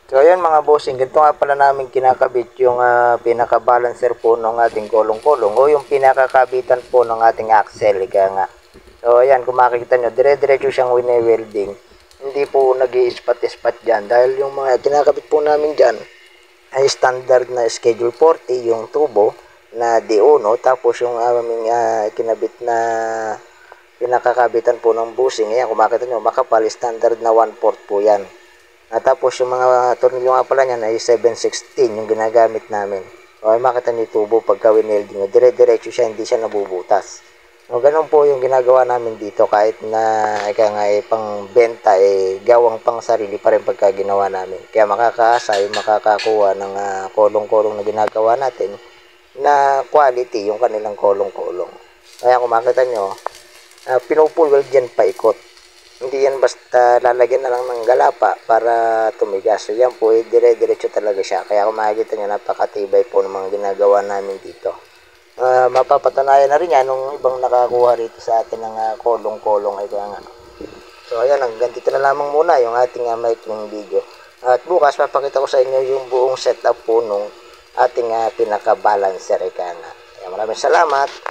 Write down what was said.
So ayan mga bossing, ganito nga pala namin kinakabit yung pinaka-balancer po ng ating kolong-kolong o yung pinakakabitan po ng ating axle, ika nga. So ayan, kung makikita nyo, dire-diretso siyang wine-welding. Hindi po nag-i-ispat-ispat dyan dahil yung mga kinakabit po namin dyan ay standard na schedule 40, yung tubo na D1, tapos yung aming kinabit na pinakakabitan po ng bushing. Ayan, kung makita nyo, makapal, standard na 1/4 po yan. Tapos yung mga tornilyo nga pala niyan ay 716 yung ginagamit namin. O ay makita niyo tubo pagka winelding nyo. Dire-diretso siya, hindi siya nabubutas. O ganun po yung ginagawa namin dito kahit na ika nga pang benta gawang pang sarili pa rin pagka ginawa namin. Kaya makakaasa yung makakakuha ng kolong-kolong na ginagawa natin na quality yung kanilang kolong-kolong. Kaya kung makita nyo, pinupulwal dyan paikot. Hindi yan basta lalagyan na lang ng galapa para tumigas. So yan po, dire-diretso talaga siya. Kaya kung makikita nyo, napakatibay po ng mga ginagawa namin dito. Mapapatunayan na rin yan nung ibang nakakuha rito sa atin ng kolong-kolong ay kaya nga. So ayan, hanggang dito na lamang muna yung ating maikling video. At bukas papakita ko sa inyo yung buong setup po nung ating pinaka-balancer. Kaya nga. Maraming salamat.